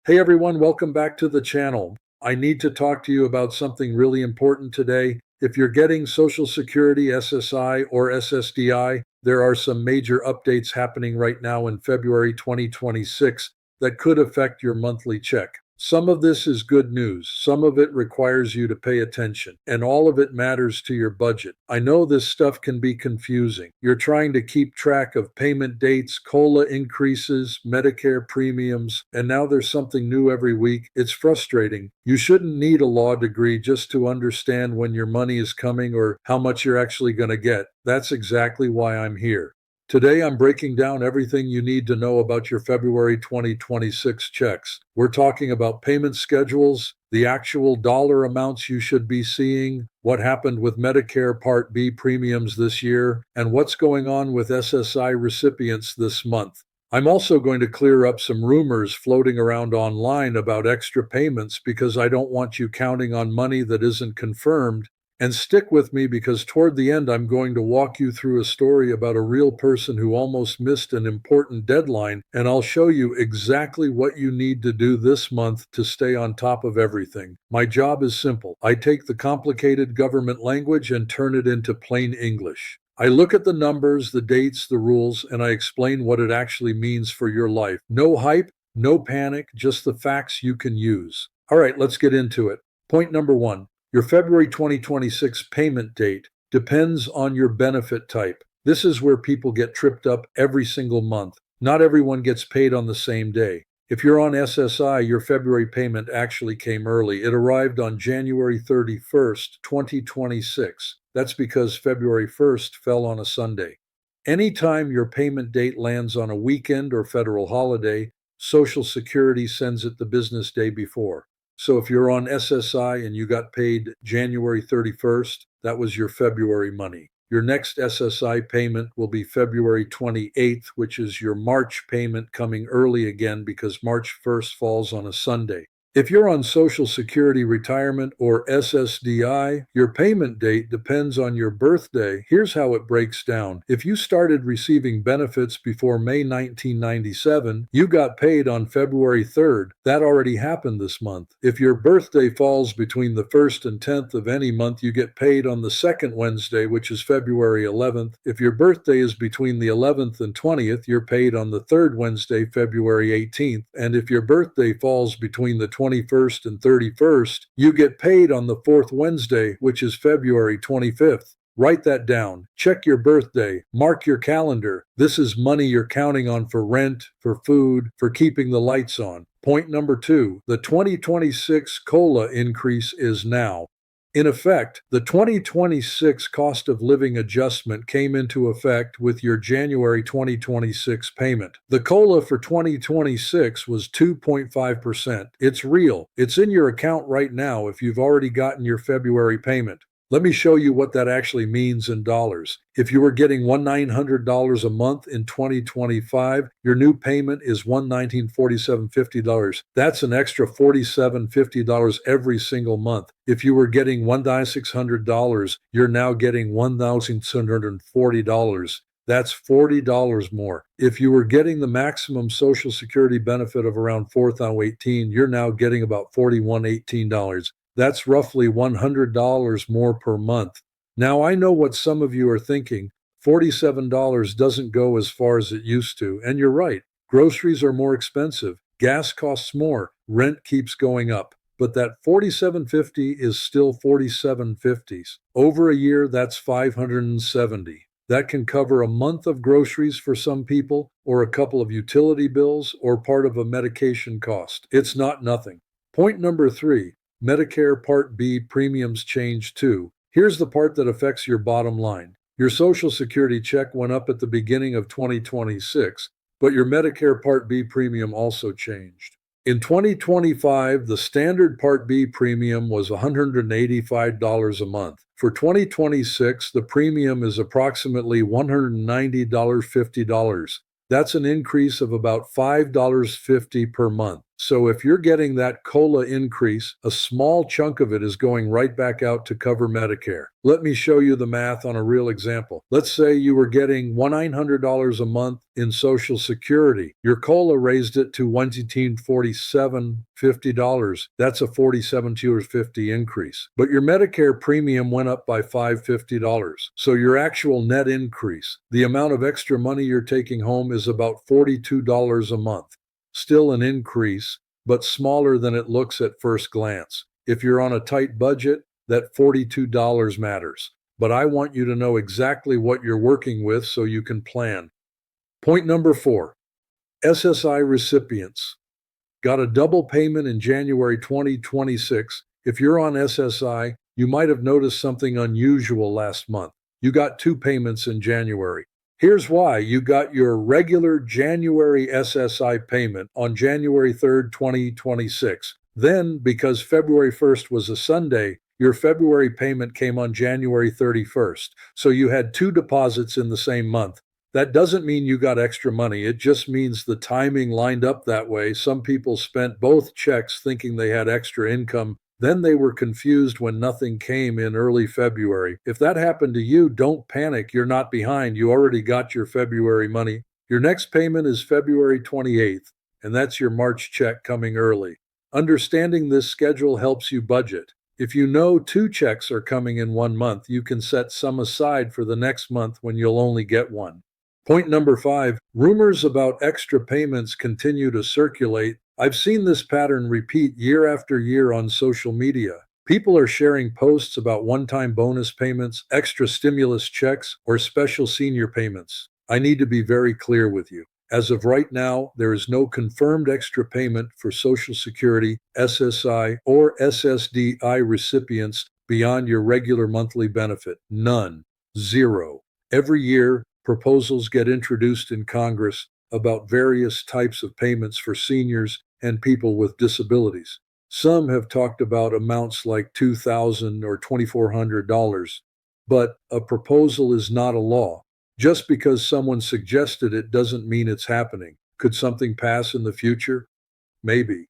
Hey everyone, welcome back to the channel. I need to talk to you about something really important today. If you're getting Social Security, SSI, or SSDI, there are some major updates happening right now in February 2026 that could affect your monthly check. Some of this is good news, some of it requires you to pay attention, and all of it matters to your budget. I know this stuff can be confusing. You're trying to keep track of payment dates, COLA increases, Medicare premiums, and now there's something new every week. It's frustrating. You shouldn't need a law degree just to understand when your money is coming or how much you're actually going to get. That's exactly why I'm here. Today, I'm breaking down everything you need to know about your February 2026 checks. We're talking about payment schedules, the actual dollar amounts you should be seeing, what happened with Medicare Part B premiums this year, and what's going on with SSI recipients this month. I'm also going to clear up some rumors floating around online about extra payments because I don't want you counting on money that isn't confirmed. And stick with me because toward the end, I'm going to walk you through a story about a real person who almost missed an important deadline, and I'll show you exactly what you need to do this month to stay on top of everything. My job is simple. I take the complicated government language and turn it into plain English. I look at the numbers, the dates, the rules, and I explain what it actually means for your life. No hype, no panic, just the facts you can use. All right, let's get into it. Point number one. Your February 2026 payment date depends on your benefit type. This is where people get tripped up every single month. Not everyone gets paid on the same day. If you're on SSI, your February payment actually came early. It arrived on January 31st, 2026. That's because February 1st fell on a Sunday. Anytime your payment date lands on a weekend or federal holiday, Social Security sends it the business day before. So if you're on SSI and you got paid January 31st, that was your February money. Your next SSI payment will be February 28th, which is your March payment coming early again because March 1st falls on a Sunday. If you're on Social Security Retirement or SSDI, your payment date depends on your birthday. Here's how it breaks down. If you started receiving benefits before May 1997, you got paid on February 3rd. That already happened this month. If your birthday falls between the 1st and 10th of any month, you get paid on the second Wednesday, which is February 11th. If your birthday is between the 11th and 20th, you're paid on the third Wednesday, February 18th. And if your birthday falls between the 21st and 31st, you get paid on the fourth Wednesday, which is February 25th. Write that down. Check your birthday. Mark your calendar. This is money you're counting on for rent, for food, for keeping the lights on. Point number two, the 2026 COLA increase is now. In effect, the 2026 cost of living adjustment came into effect with your January 2026 payment. The COLA for 2026 was 2.5%. It's real. It's in your account right now if you've already gotten your February payment. Let me show you what that actually means in dollars. If you were getting $1,900 a month in 2025, your new payment is $1,947.50. That's an extra $47.50 every single month. If you were getting $1,600, you're now getting $1,640. That's $40 more. If you were getting the maximum Social Security benefit of around $4,018, you're now getting about $4,118. That's roughly $100 more per month. Now, I know what some of you are thinking. $47 doesn't go as far as it used to, and you're right. Groceries are more expensive. Gas costs more. Rent keeps going up. But that $47.50 is still $47.50. Over a year, that's $570. That can cover a month of groceries for some people, or a couple of utility bills, or part of a medication cost. It's not nothing. Point number three. Medicare Part B premiums change too. Here's the part that affects your bottom line. Your Social Security check went up at the beginning of 2026, but your Medicare Part B premium also changed. In 2025, the standard Part B premium was $185 a month. For 2026, the premium is approximately $190.50. That's an increase of about $5.50 per month. So if you're getting that COLA increase, a small chunk of it is going right back out to cover Medicare. Let me show you the math on a real example. Let's say you were getting $1,900 a month in Social Security. Your COLA raised it to $1,447.50. That's a $47.50 increase. But your Medicare premium went up by $550. So your actual net increase, the amount of extra money you're taking home, is about $42 a month. Still an increase, but smaller than it looks at first glance. If you're on a tight budget, that $42 matters. But I want you to know exactly what you're working with so you can plan. Point number 4, SSI recipients. Got a double payment in January 2026. If you're on SSI, you might have noticed something unusual last month. You got 2 payments in January. Here's why. You got your regular January SSI payment on January 3rd, 2026. Then, because February 1st was a Sunday, your February payment came on January 31st. So you had 2 deposits in the same month. That doesn't mean you got extra money. It just means the timing lined up that way. Some people spent both checks thinking they had extra income. Then they were confused when nothing came in early February. If that happened to you, don't panic. You're not behind. You already got your February money. Your next payment is February 28th, and that's your March check coming early. Understanding this schedule helps you budget. If you know 2 checks are coming in 1 month, you can set some aside for the next month when you'll only get 1. Point number 5, rumors about extra payments continue to circulate. I've seen this pattern repeat year after year on social media. People are sharing posts about one-time bonus payments, extra stimulus checks, or special senior payments. I need to be very clear with you. As of right now, there is no confirmed extra payment for Social Security, SSI, or SSDI recipients beyond your regular monthly benefit. None. Zero. Every year, proposals get introduced in Congress about various types of payments for seniors and people with disabilities. Some have talked about amounts like $2,000 or $2,400, but a proposal is not a law. Just because someone suggested it doesn't mean it's happening. Could something pass in the future? Maybe.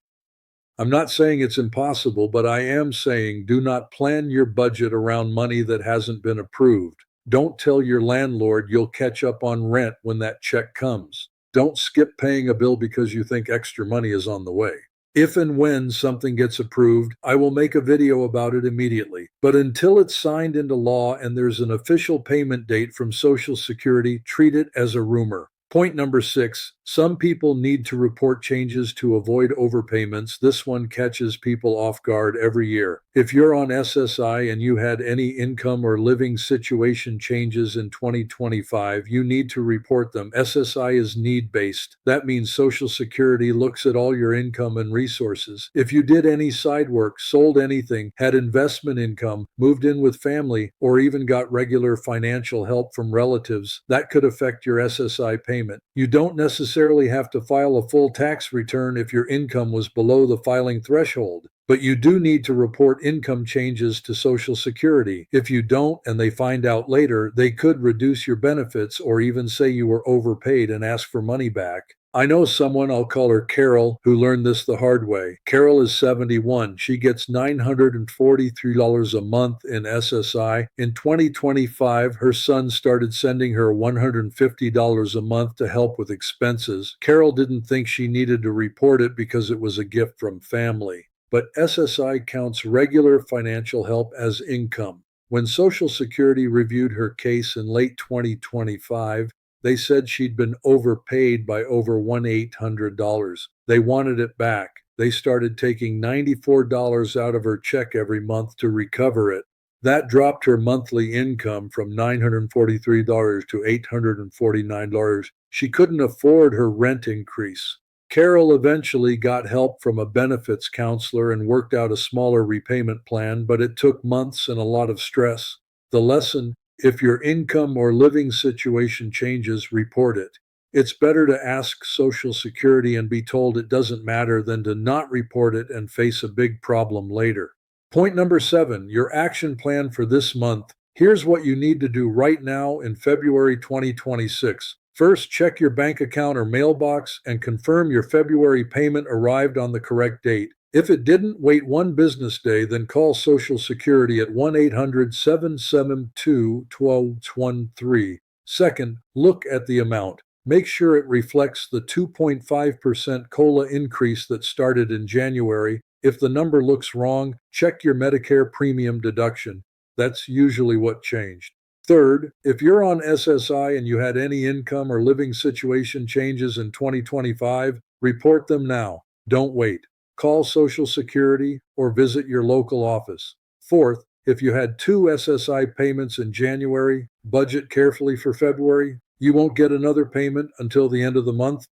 I'm not saying it's impossible, but I am saying do not plan your budget around money that hasn't been approved. Don't tell your landlord you'll catch up on rent when that check comes. Don't skip paying a bill because you think extra money is on the way. If and when something gets approved, I will make a video about it immediately. But until it's signed into law and there's an official payment date from Social Security, treat it as a rumor. Point number 6, some people need to report changes to avoid overpayments. This one catches people off guard every year. If you're on SSI and you had any income or living situation changes in 2025, you need to report them. SSI is need-based. That means Social Security looks at all your income and resources. If you did any side work, sold anything, had investment income, moved in with family, or even got regular financial help from relatives, that could affect your SSI payment. You don't necessarily have to file a full tax return if your income was below the filing threshold, but you do need to report income changes to Social Security. If you don't and they find out later, they could reduce your benefits or even say you were overpaid and ask for money back. I know someone, I'll call her Carol, who learned this the hard way. Carol is 71. She gets $943 a month in SSI. In 2025, her son started sending her $150 a month to help with expenses. Carol didn't think she needed to report it because it was a gift from family. But SSI counts regular financial help as income. When Social Security reviewed her case in late 2025, they said she'd been overpaid by over $1,800. They wanted it back. They started taking $94 out of her check every month to recover it. That dropped her monthly income from $943 to $849. She couldn't afford her rent increase. Carol eventually got help from a benefits counselor and worked out a smaller repayment plan, but it took months and a lot of stress. The lesson: if your income or living situation changes, report it. It's better to ask Social Security and be told it doesn't matter than to not report it and face a big problem later. Point number 7, your action plan for this month. Here's what you need to do right now in February 2026. First, check your bank account or mailbox and confirm your February payment arrived on the correct date. If it didn't, wait one business day, then call Social Security at 1-800-772-1213. Second, look at the amount. Make sure it reflects the 2.5% COLA increase that started in January. If the number looks wrong, check your Medicare premium deduction. That's usually what changed. Third, if you're on SSI and you had any income or living situation changes in 2025, report them now. Don't wait. Call Social Security or visit your local office. Fourth, if you had two SSI payments in January, budget carefully for February. You won't get another payment until the end of the month.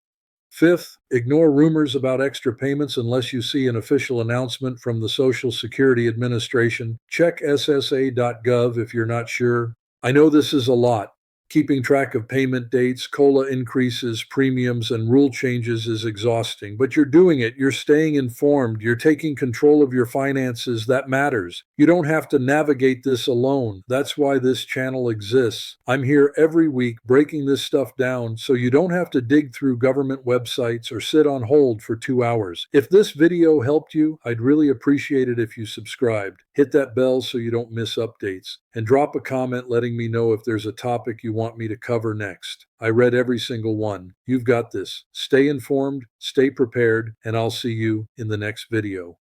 Fifth, ignore rumors about extra payments unless you see an official announcement from the Social Security Administration. Check ssa.gov if you're not sure. I know this is a lot. Keeping track of payment dates, COLA increases, premiums, and rule changes is exhausting, but you're doing it. You're staying informed. You're taking control of your finances. That matters. You don't have to navigate this alone. That's why this channel exists. I'm here every week breaking this stuff down so you don't have to dig through government websites or sit on hold for 2 hours. If this video helped you, I'd really appreciate it if you subscribed. Hit that bell so you don't miss updates. And drop a comment letting me know if there's a topic you want me to cover next. I read every single one. You've got this. Stay informed, stay prepared, and I'll see you in the next video.